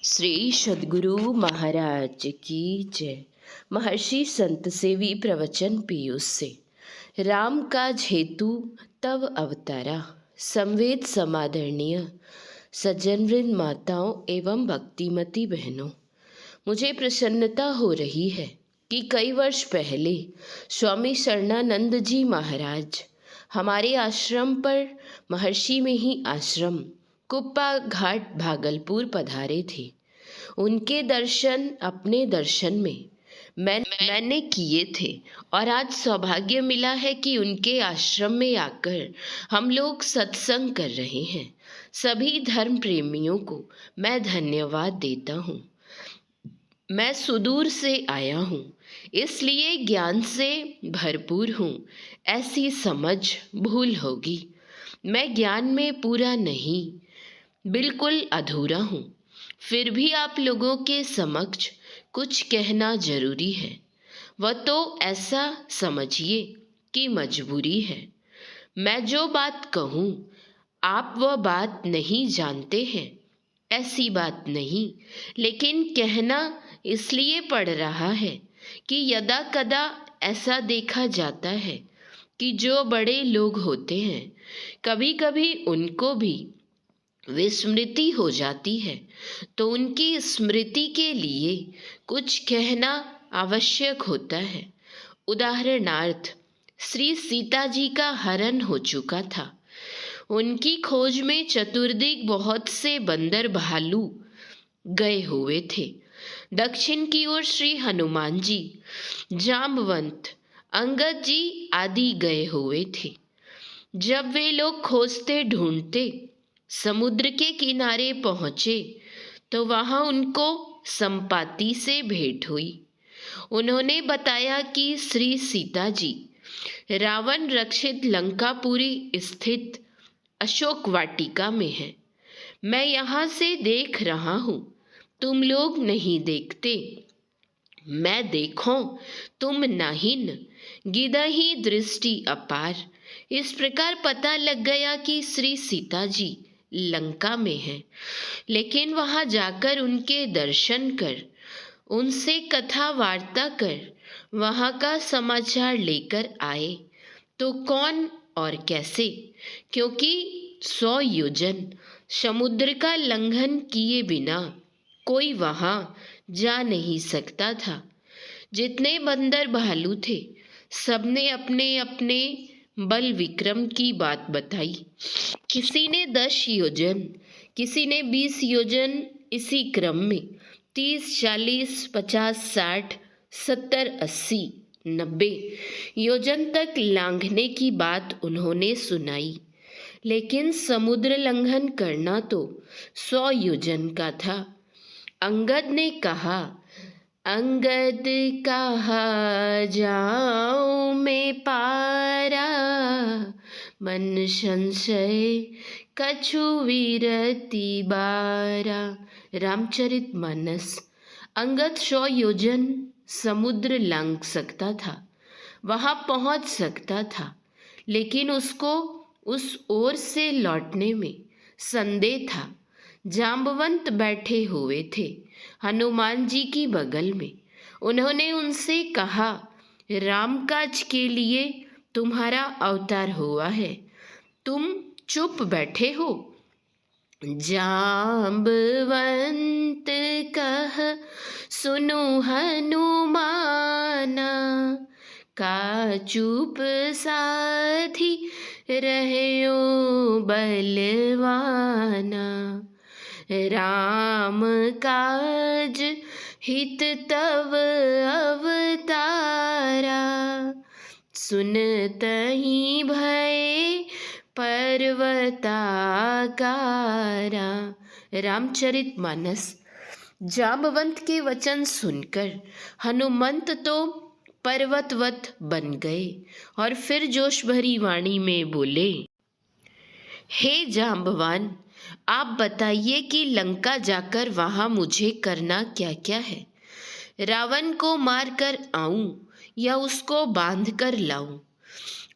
श्री सद्गुरु महाराज की जय। महर्षि संत सेवी प्रवचन पीयूष से। राम काज हेतु तव अवतारा, संवेद समादरणीय सज्जनवृंद, माताओं एवं भक्तिमती बहनों, मुझे प्रसन्नता हो रही है कि कई वर्ष पहले स्वामी शरणानंद जी महाराज हमारे आश्रम पर, महर्षि में ही आश्रम, कुप्पा घाट भागलपुर पधारे थे। उनके दर्शन अपने दर्शन में मैंने किए थे और आज सौभाग्य मिला है कि उनके आश्रम में आकर हम लोग सत्संग कर रहे हैं। सभी धर्म प्रेमियों को मैं धन्यवाद देता हूँ। मैं सुदूर से आया हूँ, इसलिए ज्ञान से भरपूर हूँ। ऐसी समझ भूल होगी। मैं ज्ञान में पूरा नहीं, बिल्कुल अधूरा हूँ। फिर भी आप लोगों के समक्ष कुछ कहना जरूरी है। वह तो ऐसा समझिए कि मजबूरी है। मैं जो बात कहूँ आप वह बात नहीं जानते हैं, ऐसी बात नहीं, लेकिन कहना इसलिए पड़ रहा है कि यदा कदा ऐसा देखा जाता है कि जो बड़े लोग होते हैं, कभी कभी उनको भी विस्मृति हो जाती है, तो उनकी स्मृति के लिए कुछ कहना आवश्यक होता है। उदाहरणार्थ, श्री सीता जी का हरण हो चुका था। उनकी खोज में चतुर्दिक बहुत से बंदर भालू गए हुए थे। दक्षिण की ओर श्री हनुमान जी, जामवंत, अंगद जी आदि गए हुए थे। जब वे लोग खोजते ढूंढते समुद्र के किनारे पहुंचे तो वहां उनको संपाति से भेंट हुई। उन्होंने बताया कि श्री सीता जी रावण रक्षित लंकापुरी स्थित अशोक वाटिका में है। मैं यहाँ से देख रहा हूँ, तुम लोग नहीं देखते। मैं देखूं, तुम नाहिन, गिदहि दृष्टि अपार। इस प्रकार पता लग गया कि श्री सीता जी लंका में है, लेकिन वहां जाकर उनके दर्शन कर, उनसे कथा वार्ता कर, वहां का समाचार लेकर आए तो कौन और कैसे, क्योंकि 100 योजन समुद्र का लंघन किए बिना कोई वहां जा नहीं सकता था। जितने बंदर भालू थे, सबने अपने अपने बल विक्रम की बात बताई। किसी ने 10 योजन, किसी ने 20 योजन, इसी क्रम में 30, 40, 50, 60, 70, 80, 90 योजन तक लांघने की बात उन्होंने सुनाई। लेकिन समुद्र लंघन करना तो 100 योजन का था। अंगद ने कहा, अंगद कहा जाऊं मैं पारा, मन संशय कछु विरति बारा। रामचरितमानस। अंगद 100 योजन समुद्र लांघ सकता था, वहां पहुंच सकता था, लेकिन उसको उस ओर से लौटने में संदेह था। जाम्बवंत बैठे हुए थे हनुमान जी की बगल में। उन्होंने उनसे कहा, राम काज के लिए तुम्हारा अवतार हुआ है, तुम चुप बैठे हो। जाम्बवंत कह सुनो हनुमाना, का चुप साधी रहो बलवाना। राम काज हित तव अवतारा, सुनतहि भय पर्वताकारा। रामचरितमानस। जाम्बवंत के वचन सुनकर हनुमंत तो पर्वतवत बन गए और फिर जोश भरी वाणी में बोले, हे जाम्बवान, आप बताइए कि लंका जाकर वहां मुझे करना क्या क्या है। रावण को मार कर आऊं या उसको बांध कर लाऊं,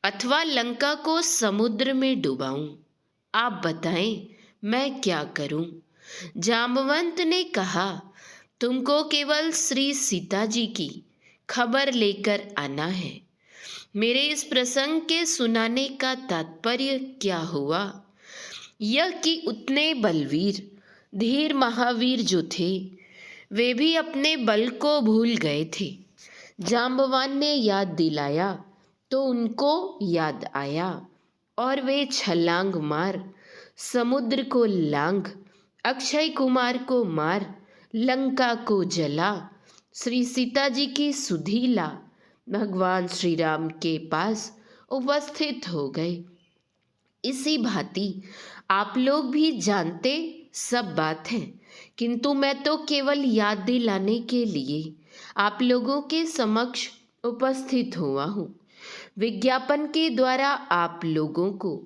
अथवा लंका को समुद्र में डुबाऊं? आप बताएं, मैं क्या करूं? जाम्बवंत ने कहा, तुमको केवल श्री सीता जी की खबर लेकर आना है। मेरे इस प्रसंग के सुनाने का तात्पर्य क्या हुआ? यह कि उतने बलवीर धीर महावीर जो थे वे भी अपने बल को भूल गए थे। जाम्बवान ने याद दिलाया तो उनको याद आया और वे छलांग मार समुद्र को लांग अक्षय कुमार को मार लंका को जला श्री सीता जी की सुधि ला भगवान श्री राम के पास उपस्थित हो गए। इसी भांति आप लोग भी जानते सब बात है, किंतु मैं तो केवल याद दिलाने के लिए आप लोगों के समक्ष उपस्थित हुआ हूँ। विज्ञापन के द्वारा आप लोगों को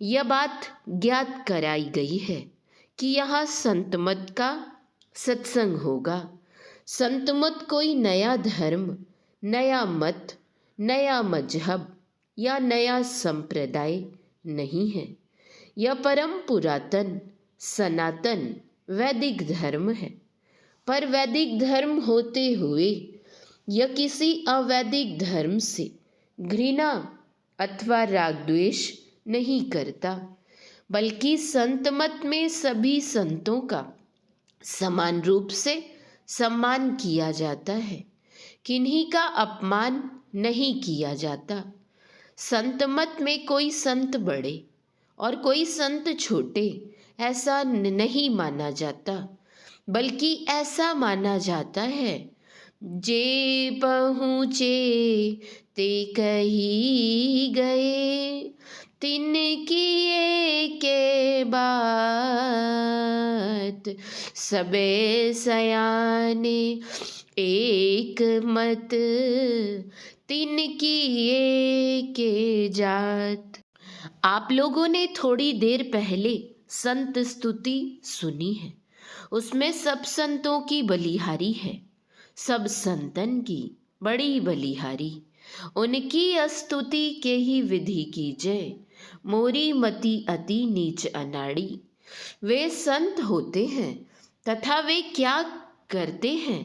यह बात ज्ञात कराई गई है कि यहाँ संत मत का सत्संग होगा। संत मत कोई नया धर्म, नया मत, नया मजहब या नया संप्रदाय नहीं है। यह परम पुरातन सनातन वैदिक धर्म है। पर वैदिक धर्म होते हुए यह किसी अवैदिक धर्म से घृणा अथवा राग द्वेष नहीं करता, बल्कि संत मत में सभी संतों का समान रूप से सम्मान किया जाता है, किन्हीं का अपमान नहीं किया जाता। संत मत में कोई संत बड़े और कोई संत छोटे ऐसा नहीं माना जाता, बल्कि ऐसा माना जाता है, जे पहुँचे ते कही गए, तिन किए के बात, सबे सयाने एक मत, तिन किए के जात। आप लोगों ने थोड़ी देर पहले संत स्तुति सुनी है। उसमें सब संतों की बलिहारी है, सब संतन की बड़ी बलिहारी। उनकी स्तुति के ही विधि कीजय, मोरी मति अति नीच अनाड़ी। वे संत होते हैं तथा वे क्या करते हैं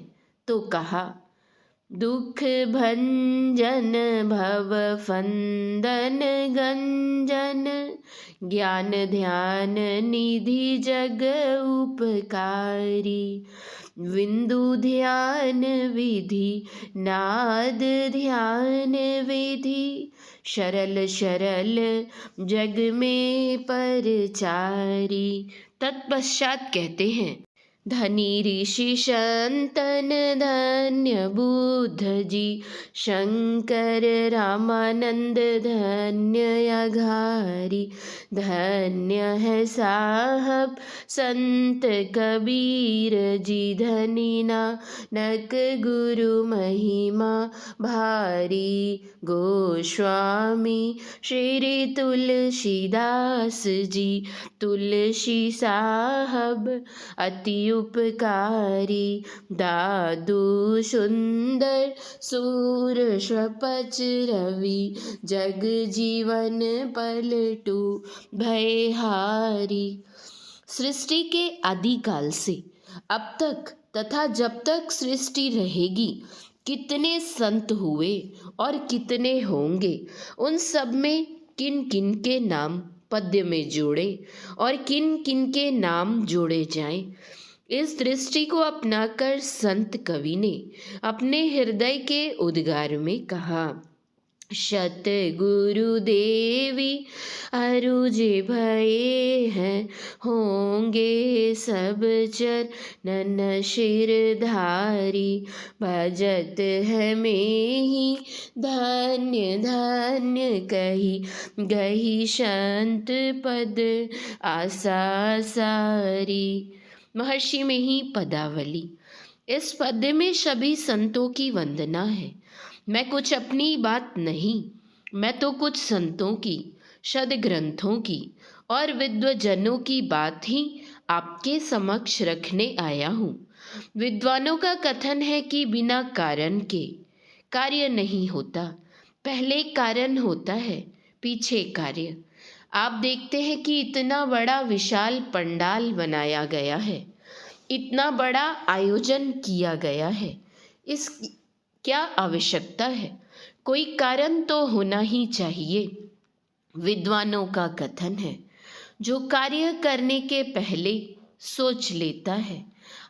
तो कहा, दुख भंजन भव फंदन गंजन, ज्ञान ध्यान निधि जग उपकारी। विंदु ध्यान विधि नाद ध्यान विधि, शरल शरल जग में परचारी। तत्पश्चात कहते हैं, धनी ऋषि संतन धन्य बुद्ध जी, शंकर रामानंद धन्य अघारी। धन्य है साहब संत कबीर जी, धनी नानक गुरु महिमा भारी। गोस्वामी श्री तुलसीदास जी, तुलसी साहब अति उपकारी। दादू सुंदर सूर स्वपच रवि, जग जीवन पलटू भयहारी। सृष्टि के आदिकाल से अब तक तथा जब तक सृष्टि रहेगी कितने संत हुए और कितने होंगे, उन सब में किन किन के नाम पद्य में जोड़े और किन किन के नाम जोड़े जाएं, इस दृष्टि को अपनाकर संत कवि ने अपने हृदय के उद्गार में कहा, शत गुरु देवी अरु जे भये हैं, होंगे सब चरणन शिरधारी। भजत है में ही धन्य धन्य कही, गही संत पद आशा सारी। महर्षि में ही पदावली। इस पद्य में सभी संतों की वंदना है। मैं कुछ अपनी बात नहीं, मैं तो कुछ संतों की, सद ग्रंथों की और विद्वजनों की बात ही आपके समक्ष रखने आया हूँ। विद्वानों का कथन है कि बिना कारण के कार्य नहीं होता, पहले कारण होता है, पीछे कार्य। आप देखते हैं कि इतना बड़ा विशाल पंडाल बनाया गया है, इतना बड़ा आयोजन किया गया है। इस क्या आवश्यकता है? कोई कारण तो होना ही चाहिए। विद्वानों का कथन है, जो कार्य करने के पहले सोच लेता है,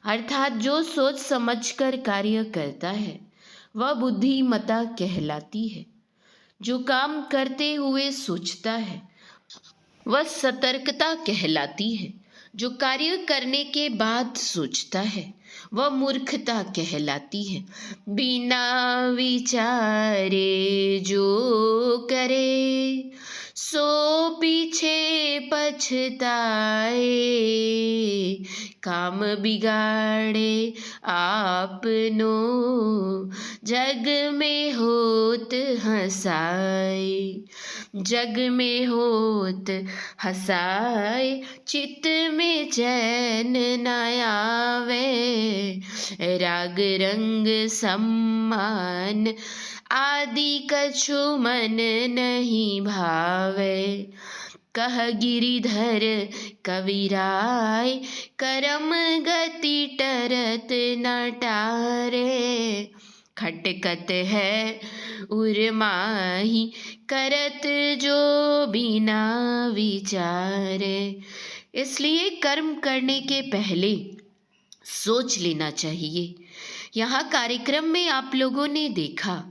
अर्थात जो सोच समझकर कार्य करता है, वह बुद्धिमता कहलाती है। जो काम करते हुए सोचता है, वह सतर्कता कहलाती है। जो कार्य करने के बाद सोचता है, वह मूर्खता कहलाती है। बिना विचारे जो करे, सो पीछे पछताए। काम बिगाड़े आपनो, जग में होत हंसाए। जग में होत हंसाए, चित्त में चैन न आवे। राग रंग सम्मान आदि कछु मन नहीं भावे। कह गिरिधर कविराय, करम गति टरत न टारे। खटकत है उर्माही, करत जो बिना विचारे। इसलिए कर्म करने के पहले सोच लेना चाहिए। यहाँ कार्यक्रम में आप लोगों ने देखा,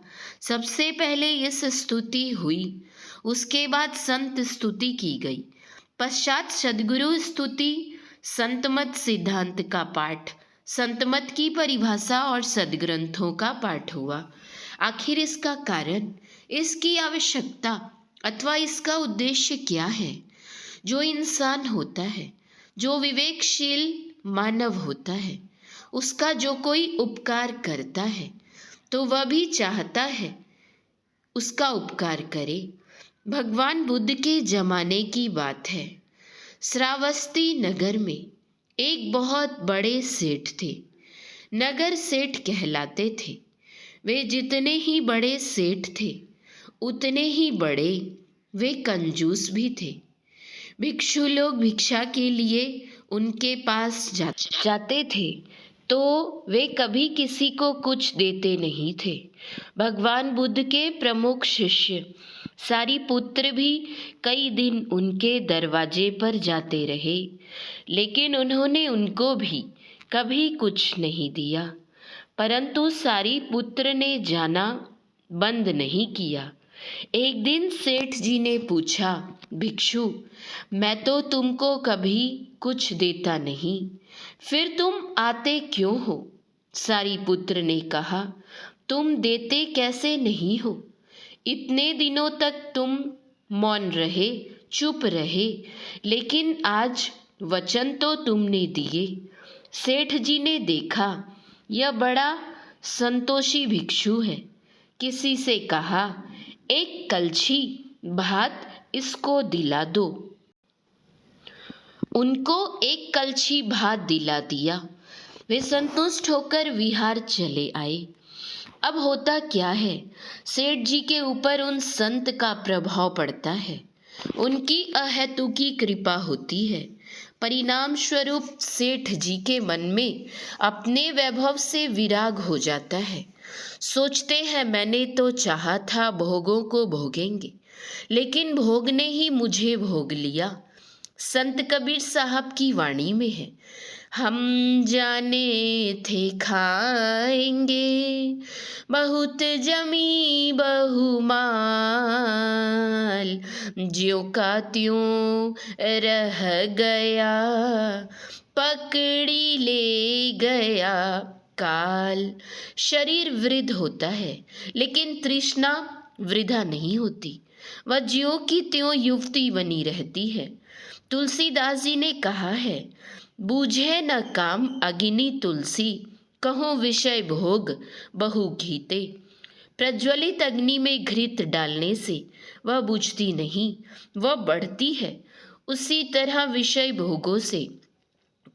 सबसे पहले इस स्तुति हुई, उसके बाद संत स्तुति की गई, पश्चात सद्गुरु स्तुति, संतमत सिद्धांत का पाठ, संतमत की परिभाषा और सदग्रंथों का पाठ हुआ। आखिर इसका कारण, इसकी आवश्यकता अथवा इसका उद्देश्य क्या है? जो इंसान होता है, जो विवेकशील मानव होता है, उसका जो कोई उपकार करता है तो वह भी चाहता है उसका उपकार करे। भगवान बुद्ध के जमाने की बात है। श्रावस्ती नगर में एक बहुत बड़े सेठ थे। नगर सेठ कहलाते थे। वे जितने ही बड़े सेठ थे, उतने ही बड़े वे कंजूस भी थे। भिक्षु लोग भिक्षा के लिए उनके पास जाते थे तो वे कभी किसी को कुछ देते नहीं थे। भगवान बुद्ध के प्रमुख शिष्य सारिपुत्र भी कई दिन उनके दरवाजे पर जाते रहे, लेकिन उन्होंने उनको भी कभी कुछ नहीं दिया। परंतु सारिपुत्र ने जाना बंद नहीं किया। एक दिन सेठ जी ने पूछा, भिक्षु, मैं तो तुमको कभी कुछ देता नहीं, फिर तुम आते क्यों हो? सारिपुत्र ने कहा, तुम देते कैसे नहीं हो? इतने दिनों तक तुम मौन रहे, चुप रहे, लेकिन आज वचन तो तुमने दिए। सेठ जी ने देखा यह बड़ा संतोषी भिक्षु है, किसी से कहा, एक कलछी भात इसको दिला दो। उनको एक कलछी भात दिला दिया। वे संतुष्ट होकर विहार चले आए। अब होता क्या है, सेठ जी के ऊपर उन संत का प्रभाव पड़ता है, उनकी अहेतुकी कृपा होती है। परिणाम स्वरूप सेठ जी के मन में अपने वैभव से विराग हो जाता है। सोचते हैं, मैंने तो चाहा था भोगों को भोगेंगे, लेकिन भोग ने ही मुझे भोग लिया। संत कबीर साहब की वाणी में है, हम जाने थे खाएंगे बहुत जमी बहुमाल, ज्यों का त्यों रह गया पकड़ी ले गया काल। शरीर वृद्ध होता है, लेकिन तृष्णा वृद्धा नहीं होती, वह ज्यों की त्यों युवती बनी रहती है। तुलसीदास जी ने कहा है, बूझे न काम अग्नि तुलसी, कहो विषय भोग बहु घीते। प्रज्वलित अग्नि में घृत डालने से वह बुझती नहीं, वह बढ़ती है। उसी तरह विषय भोगों से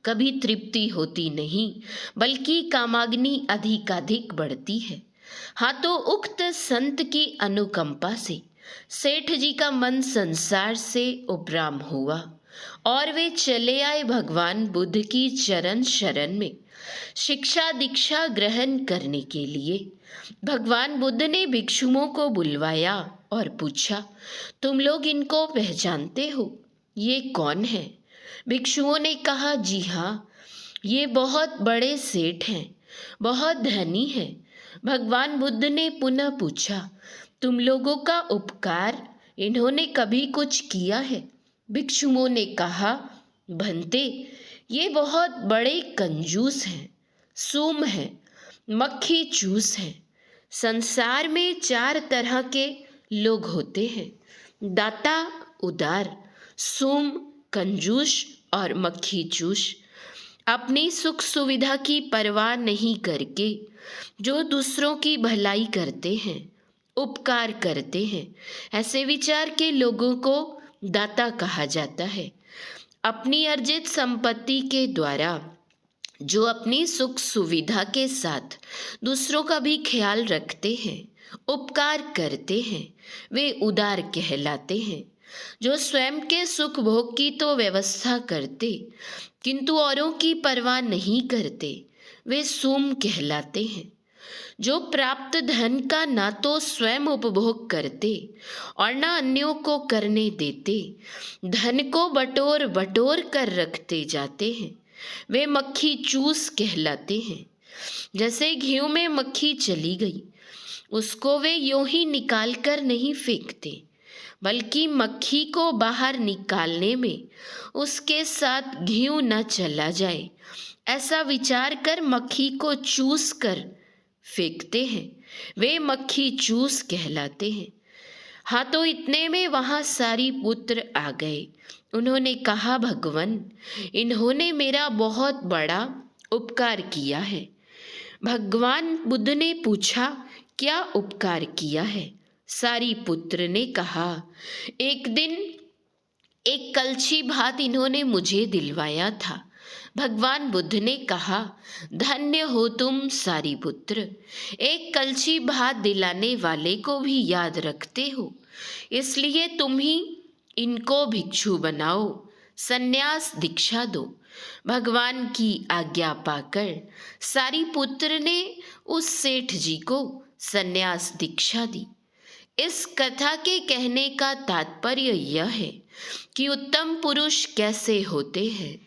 कभी तृप्ति होती नहीं, बल्कि कामाग्नि अधिकाधिक बढ़ती है। हाँ, तो उक्त संत की अनुकंपा से सेठ जी का मन संसार से उपराम हुआ और वे चले आए भगवान बुद्ध की चरण शरण में शिक्षा दीक्षा ग्रहण करने के लिए। भगवान बुद्ध ने भिक्षुओं को बुलवाया और पूछा, तुम लोग इनको पहचानते हो? ये कौन है? भिक्षुओं ने कहा, जी हाँ, ये बहुत बड़े सेठ हैं, बहुत धनी हैं। भगवान बुद्ध ने पुनः पूछा, तुम लोगों का उपकार इन्होंने कभी कुछ किया है? भिक्षुओं ने कहा, भंते, ये बहुत बड़े कंजूस हैं, सूम हैं, मक्खी चूस हैं। संसार में 4 तरह के लोग होते हैं, दाता, उदार, सूम, कंजूस और मक्खी चूस। अपनी सुख सुविधा की परवाह नहीं करके जो दूसरों की भलाई करते हैं, उपकार करते हैं, ऐसे विचार के लोगों को दाता कहा जाता है। अपनी अर्जित संपत्ति के द्वारा जो अपनी सुख सुविधा के साथ दूसरों का भी ख्याल रखते हैं, उपकार करते हैं, वे उदार कहलाते हैं। जो स्वयं के सुख भोग की तो व्यवस्था करते किंतु औरों की परवाह नहीं करते, वे सूम कहलाते हैं। जो प्राप्त धन का ना तो स्वयं उपभोग करते और ना अन्यों को करने देते, धन को बटोर बटोर कर रखते जाते हैं, वे मक्खी चूस कहलाते हैं। जैसे घी में मक्खी चली गई, उसको वे यूं ही निकाल कर नहीं फेंकते, बल्कि मक्खी को बाहर निकालने में उसके साथ घी न चला जाए, ऐसा विचार कर मक्खी को चूस कर फेंकते हैं, वे मक्खी चूस कहलाते हैं। हाँ, तो इतने में वहाँ सारी पुत्र आ गए। उन्होंने कहा, भगवान, इन्होंने मेरा बहुत बड़ा उपकार किया है। भगवान बुद्ध ने पूछा, क्या उपकार किया है? सारी पुत्र ने कहा, एक दिन एक कलछी भात इन्होंने मुझे दिलवाया था। भगवान बुद्ध ने कहा, धन्य हो तुम सारी पुत्र, एक कलछी भात दिलाने वाले को भी याद रखते हो, इसलिए तुम ही इनको भिक्षु बनाओ, संन्यास दीक्षा दो। भगवान की आज्ञा पाकर सारी पुत्र ने उस सेठ जी को संन्यास दीक्षा दी। इस कथा के कहने का तात्पर्य यह है कि उत्तम पुरुष कैसे होते हैं।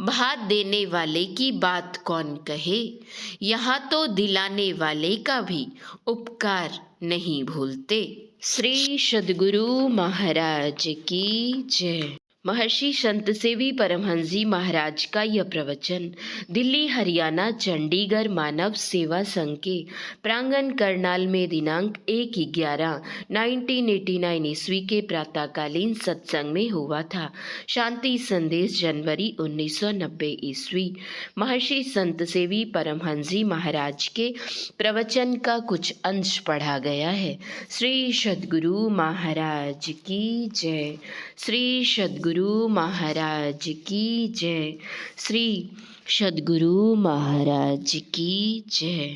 भात देने वाले की बात कौन कहे, यहाँ तो दिलाने वाले का भी उपकार नहीं भूलते। श्री सद्गुरु महाराज की जय। महर्षि संत सेवी परमहंस जी महाराज का यह प्रवचन दिल्ली, हरियाणा, चंडीगढ़ मानव सेवा संघ के प्रांगण करनाल में दिनांक 1/11/1989 ईस्वी के प्रातःकालीन सत्संग में हुआ था। शांति संदेश जनवरी 1990 ईस्वी। महर्षि संत सेवी परमहंस जी महाराज के प्रवचन का कुछ अंश पढ़ा गया है। श्री सद्गुरु महाराज की जय। श्री सद्गुरु महाराज की जय। श्री सद्गुरु महाराज की जय।